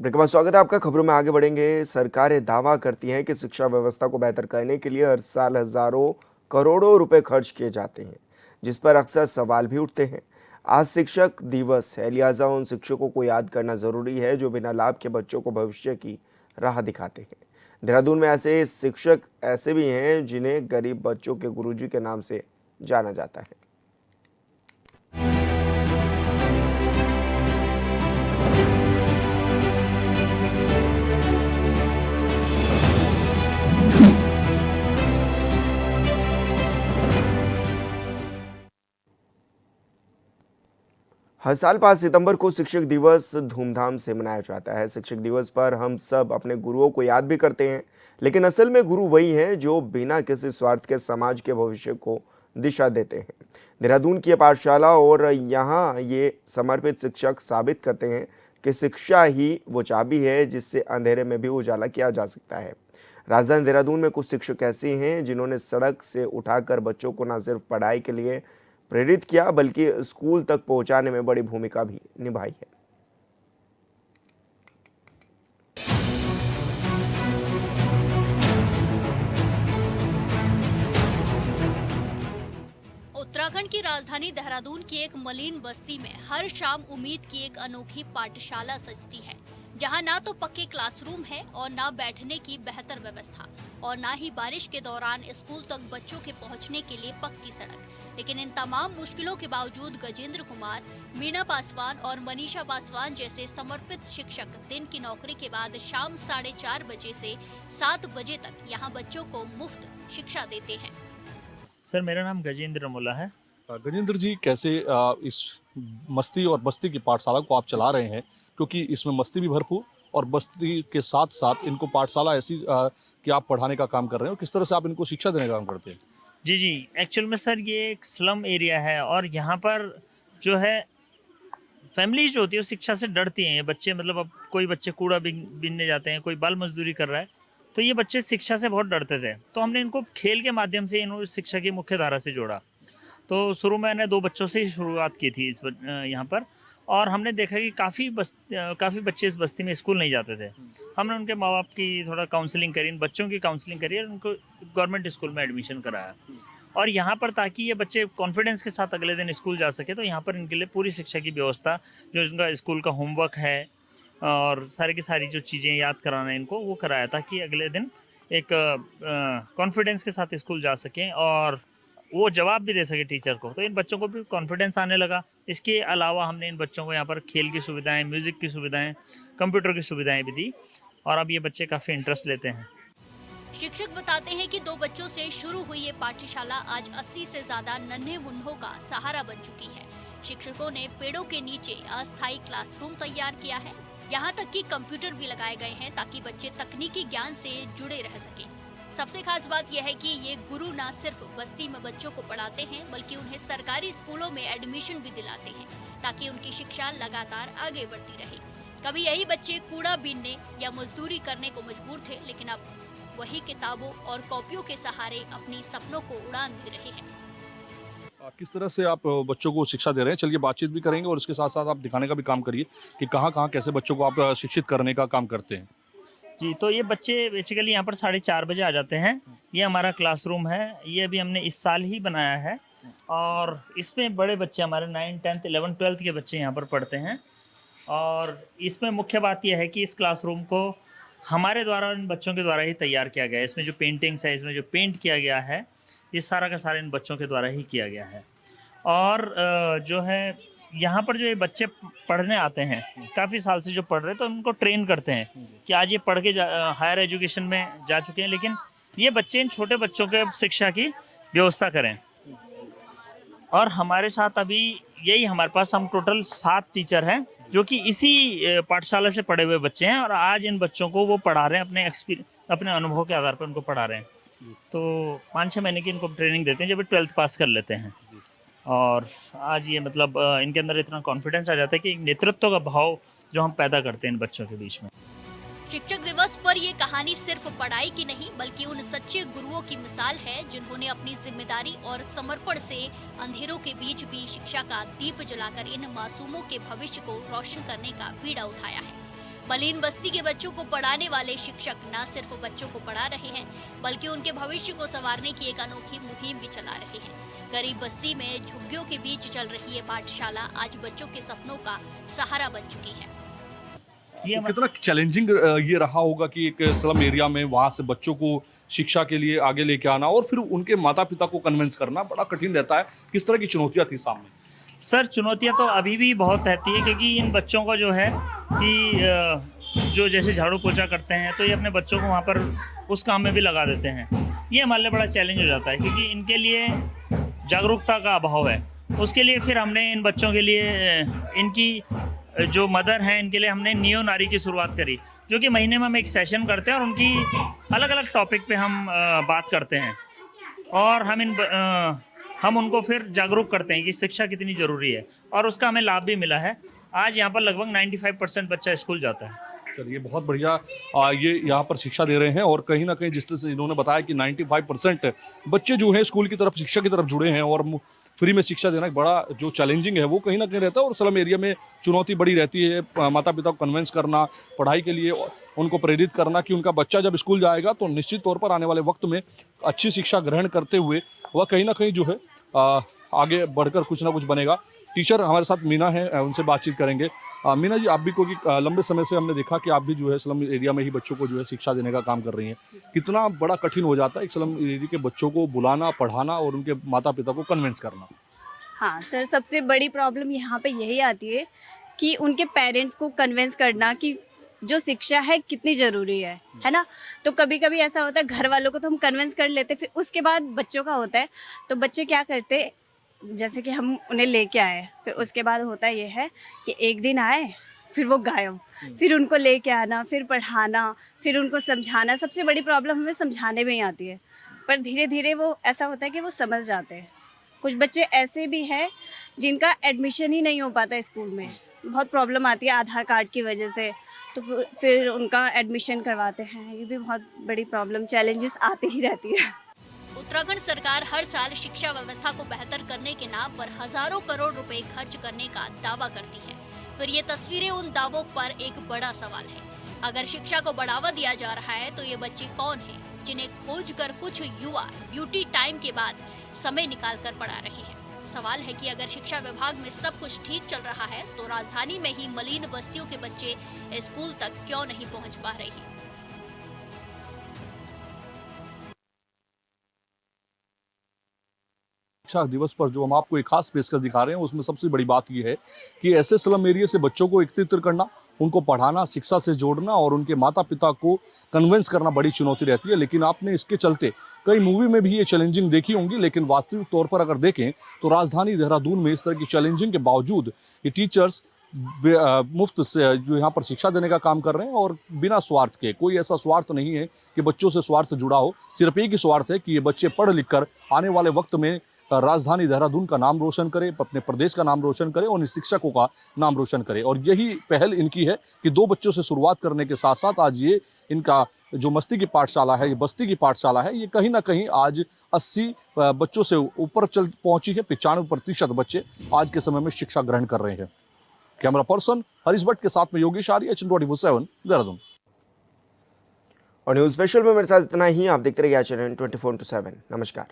Break के बाद स्वागत है आपका। खबरों में आगे बढ़ेंगे। सरकारें दावा करती हैं कि शिक्षा व्यवस्था को बेहतर करने के लिए हर साल हजारों करोड़ों रुपए खर्च किए जाते हैं, जिस पर अक्सर सवाल भी उठते हैं। आज शिक्षक दिवस है, लिहाजा उन शिक्षकों को याद करना जरूरी है जो बिना लाभ के बच्चों को भविष्य की राह दिखाते हैं। देहरादून में ऐसे शिक्षक ऐसे भी हैं जिन्हें गरीब बच्चों के गुरुजी के नाम से जाना जाता है। हर साल 5 सितंबर को शिक्षक दिवस धूमधाम से मनाया जाता है। शिक्षक दिवस पर हम सब अपने गुरुओं को याद भी करते हैं, लेकिन असल में गुरु वही हैं जो बिना किसी स्वार्थ के समाज के भविष्य को दिशा देते हैं। देहरादून की ये पाठशाला और यहाँ ये समर्पित शिक्षक साबित करते हैं कि शिक्षा ही वो चाबी है जिससे अंधेरे में भी उजाला किया जा सकता है। राजधानी देहरादून में कुछ शिक्षक ऐसे हैं जिन्होंने सड़क से उठाकर बच्चों को न सिर्फ पढ़ाई के लिए प्रेरित किया, बल्कि स्कूल तक पहुंचाने में बड़ी भूमिका भी निभाई है। उत्तराखंड की राजधानी देहरादून की एक मलिन बस्ती में हर शाम उम्मीद की एक अनोखी पाठशाला सजती है, जहां ना तो पक्के क्लासरूम है और ना बैठने की बेहतर व्यवस्था और ना ही बारिश के दौरान स्कूल तक बच्चों के पहुंचने के लिए पक्की सड़क। लेकिन इन तमाम मुश्किलों के बावजूद गजेंद्र कुमार, मीना पासवान और मनीषा पासवान जैसे समर्पित शिक्षक दिन की नौकरी के बाद शाम 4:30 बजे से 7 बजे तक यहाँ बच्चों को मुफ्त शिक्षा देते हैं। सर, मेरा नाम गजेंद्र मुल्ला है। गजेंद्र जी, कैसे इस मस्ती और बस्ती की पाठशाला को आप चला रहे हैं, क्योंकि इसमें मस्ती भी भरपूर और बस्ती के साथ साथ इनको पाठशाला ऐसी कि आप पढ़ाने का काम कर रहे हैं, और किस तरह से आप इनको शिक्षा देने का काम करते हैं? जी, एक्चुअल में सर ये एक स्लम एरिया है और यहाँ पर जो है फैमिली जो होती है वो शिक्षा से डरती हैं। ये बच्चे मतलब अब कोई बच्चे कूड़ा बीनने जाते हैं, कोई बाल मजदूरी कर रहा है, तो ये बच्चे शिक्षा से बहुत डरते थे। तो हमने इनको खेल के माध्यम से इन्होंने शिक्षा की मुख्य धारा से जोड़ा। तो शुरू में मैंने 2 बच्चों से ही शुरुआत की थी यहाँ पर, और हमने देखा कि काफ़ी बच्चे इस बस्ती में स्कूल नहीं जाते थे। हमने उनके माँ बाप की थोड़ा काउंसलिंग करी, इन बच्चों की काउंसलिंग करी और उनको गवर्नमेंट स्कूल में एडमिशन कराया। और यहाँ पर ताकि ये बच्चे कॉन्फिडेंस के साथ अगले दिन स्कूल जा सके, तो यहाँ पर इनके लिए पूरी शिक्षा की व्यवस्था, जो इनका स्कूल का होमवर्क है और सारी की सारी जो चीज़ें याद कराना है इनको, वो कराया ताकि अगले दिन एक कॉन्फिडेंस के साथ स्कूल जा सकें और वो जवाब भी दे सके टीचर को। तो इन बच्चों को भी कॉन्फिडेंस आने लगा। इसके अलावा हमने इन बच्चों को यहाँ पर खेल की सुविधाएं, म्यूज़िक की सुविधाएं, कंप्यूटर की सुविधाएं भी दी, और अब ये बच्चे काफ़ी इंटरेस्ट लेते हैं। शिक्षक बताते हैं कि 2 बच्चों से शुरू हुई ये पाठशाला आज 80 से ज्यादा नन्हे मुन्नों का सहारा बन चुकी है। शिक्षकों ने पेड़ों के नीचे अस्थायी क्लासरूम तैयार किया है। यहाँ तक कि कंप्यूटर भी लगाए गए हैं ताकि बच्चे तकनीकी ज्ञान से जुड़े रह सके। सबसे खास बात यह है कि ये गुरु न सिर्फ बस्ती में बच्चों को पढ़ाते हैं, बल्कि उन्हें सरकारी स्कूलों में एडमिशन भी दिलाते हैं ताकि उनकी शिक्षा लगातार आगे बढ़ती रहे। कभी यही बच्चे कूड़ा बीनने या मजदूरी करने को मजबूर थे, लेकिन अब वही किताबों और कॉपियों के सहारे अपनी सपनों को उड़ान दे रहे हैं। किस तरह से आप बच्चों को शिक्षा दे रहे हैं? चलिए बातचीत भी करेंगे और इसके साथ साथ आप दिखाने का भी काम करिए कि कहाँ कहाँ कैसे बच्चों को आप शिक्षित करने का काम करते हैं। जी, तो ये बच्चे बेसिकली यहाँ पर 4:30 बजे आ जाते हैं। ये हमारा क्लासरूम है, ये अभी हमने इस साल ही बनाया है, और इसमें बड़े बच्चे हमारे 9, 10, 11, 12 के बच्चे यहाँ पर पढ़ते हैं। और इसमें मुख्य बात यह है कि इस क्लासरूम को हमारे द्वारा, इन बच्चों के द्वारा ही तैयार किया गया है। इसमें जो पेंटिंग्स है, इसमें जो पेंट किया गया है, ये सारा का सारा इन बच्चों के द्वारा ही किया गया है। और जो है यहाँ पर जो ये बच्चे पढ़ने आते हैं, काफ़ी साल से जो पढ़ रहे हैं, तो उनको ट्रेन करते हैं कि आज ये पढ़ के हायर एजुकेशन में जा चुके हैं, लेकिन ये बच्चे इन छोटे बच्चों के शिक्षा की व्यवस्था करें। और हमारे साथ अभी यही हमारे पास हम टोटल 7 टीचर हैं जो कि इसी पाठशाला से पढ़े हुए बच्चे हैं, और आज इन बच्चों को वो पढ़ा रहे हैं, अपने अनुभव के आधार पर उनको पढ़ा रहे हैं। तो 5-6 महीने की इनको ट्रेनिंग देते हैं जब 12th पास कर लेते हैं। और आज ये मतलब इनके अंदर इतना कॉन्फिडेंस आ जाता है कि नेतृत्व का भाव जो हम पैदा करते हैं इन बच्चों के बीच में। शिक्षक दिवस पर ये कहानी सिर्फ पढ़ाई की नहीं, बल्कि उन सच्चे गुरुओं की मिसाल है जिन्होंने अपनी जिम्मेदारी और समर्पण से अंधेरों के बीच भी शिक्षा का दीप जलाकर इन मासूमों के भविष्य को रोशन करने का बीड़ा उठाया है। मलिन बस्ती के बच्चों को पढ़ाने वाले शिक्षक न सिर्फ बच्चों को पढ़ा रहे हैं, बल्कि उनके भविष्य को संवारने की एक अनोखी मुहिम भी चला रहे हैं। गरीब बस्ती में झुग्गियों के बीच चल रही ये पाठशाला आज बच्चों के सपनों का सहारा बन चुकी है। तो कितना चैलेंजिंग ये रहा होगा कि एक स्लम एरिया में वहाँ से बच्चों को शिक्षा के लिए आगे लेके आना और फिर उनके माता पिता को कन्विंस करना बड़ा कठिन रहता है। किस तरह की चुनौतियाँ थी सामने? सर, चुनौतियां तो अभी भी बहुत रहती है, क्योंकि इन बच्चों को जो है कि जो जैसे झाड़ू पोछा करते हैं तो ये अपने बच्चों को वहाँ पर उस काम में भी लगा देते हैं। ये हमारे लिए बड़ा चैलेंज हो जाता है, क्योंकि इनके लिए जागरूकता का अभाव है। उसके लिए फिर हमने इन बच्चों के लिए इनकी जो मदर हैं इनके लिए हमने नियो नारी की शुरुआत करी, जो कि महीने में हम एक सेशन करते हैं और उनकी अलग अलग टॉपिक पे हम बात करते हैं और हम उनको फिर जागरूक करते हैं कि शिक्षा कितनी ज़रूरी है, और उसका हमें लाभ भी मिला है। आज यहाँ पर लगभग 95% बच्चा स्कूल जाता है। चलिए, बहुत बढ़िया। ये यहाँ पर शिक्षा दे रहे हैं और कहीं ना कहीं जिस तरह से इन्होंने बताया कि 95% बच्चे जो हैं स्कूल की तरफ, शिक्षा की तरफ जुड़े हैं और फ्री में शिक्षा देना एक बड़ा जो चैलेंजिंग है वो कहीं ना कहीं रहता है। और स्लम एरिया में चुनौती बड़ी रहती है, माता पिता को कन्विंस करना, पढ़ाई के लिए उनको प्रेरित करना कि उनका बच्चा जब स्कूल जाएगा तो निश्चित तौर पर आने वाले वक्त में अच्छी शिक्षा ग्रहण करते हुए वह कहीं ना कहीं जो है आगे बढ़कर कुछ ना कुछ बनेगा। टीचर हमारे साथ मीना है, उनसे बातचीत करेंगे। मीना जी, आप भी क्योंकि लंबे समय से हमने देखा कि आप भी जो है स्लम एरिया में ही बच्चों को जो है शिक्षा देने का काम कर रही हैं। कितना बड़ा कठिन हो जाता है एक स्लम एरिया के बच्चों को बुलाना, पढ़ाना और उनके माता पिता को कन्विंस करना? हाँ सर, सबसे बड़ी प्रॉब्लम यहाँ पे यही आती है कि उनके पेरेंट्स को कन्विंस करना कि जो शिक्षा है कितनी ज़रूरी है ना। तो कभी कभी ऐसा होता है, घर वालों को तो हम कन्विंस कर लेते, फिर उसके बाद बच्चों का होता है तो बच्चे क्या करते, जैसे कि हम उन्हें लेके आए, फिर उसके बाद होता ये है कि एक दिन आए फिर वो गायब, फिर उनको लेके आना, फिर पढ़ाना, फिर उनको समझाना। सबसे बड़ी प्रॉब्लम हमें समझाने में ही आती है, पर धीरे धीरे वो ऐसा होता है कि वो समझ जाते हैं। कुछ बच्चे ऐसे भी हैं जिनका एडमिशन ही नहीं हो पाता स्कूल में, बहुत प्रॉब्लम आती है आधार कार्ड की वजह से, तो फिर उनका एडमिशन करवाते हैं। ये भी बहुत बड़ी प्रॉब्लम, चैलेंजेस आते ही रहती है। उत्तराखंड सरकार हर साल शिक्षा व्यवस्था को बेहतर करने के नाम पर हजारों करोड़ रुपए खर्च करने का दावा करती है, फिर ये तस्वीरें उन दावों पर एक बड़ा सवाल है। अगर शिक्षा को बढ़ावा दिया जा रहा है तो ये बच्चे कौन हैं जिन्हें खोजकर कुछ युवा ड्यूटी टाइम के बाद समय निकाल कर पढ़ा रहे हैं? सवाल है कि अगर शिक्षा विभाग में सब कुछ ठीक चल रहा है तो राजधानी में ही मलिन बस्तियों के बच्चे स्कूल तक क्यों नहीं पहुंच पा रहे हैं? शिक्षा दिवस पर जो हम आपको एक खास पेशकश दिखा रहे हैं उसमें सबसे बड़ी बात यह है कि ऐसे स्लम एरिया से बच्चों को एकत्रित करना, उनको पढ़ाना, शिक्षा से जोड़ना और उनके माता पिता को कन्विंस करना बड़ी चुनौती रहती है। लेकिन आपने इसके चलते कई मूवी में भी ये चैलेंजिंग देखी होंगी, लेकिन वास्तविक तौर पर अगर देखें तो राजधानी देहरादून में इस तरह की चैलेंजिंग के बावजूद ये टीचर्स मुफ्त से जो यहाँ पर शिक्षा देने का काम कर रहे हैं और बिना स्वार्थ के। कोई ऐसा स्वार्थ नहीं है कि बच्चों से स्वार्थ जुड़ा हो, सिर्फ एक ही स्वार्थ है कि ये बच्चे पढ़ लिख कर आने वाले वक्त में राजधानी देहरादून का नाम रोशन करे, अपने प्रदेश का नाम रोशन करे और शिक्षकों का नाम रोशन करे। और यही पहल इनकी है कि 2 बच्चों से शुरुआत करने के साथ साथ आज ये इनका जो मस्ती की पाठशाला है, ये बस्ती की पाठशाला है, ये कहीं ना कहीं आज 80 बच्चों से ऊपर चल पहुंची है। 95% बच्चे आज के समय में शिक्षा ग्रहण कर रहे हैं। कैमरा पर्सन हरीश भट्ट के साथ में योगेश आर्य, H24/7 देहरादून। और न्यूज स्पेशल में मेरे साथ इतना ही। आप देखते रहिए चैनल 24/7। नमस्कार।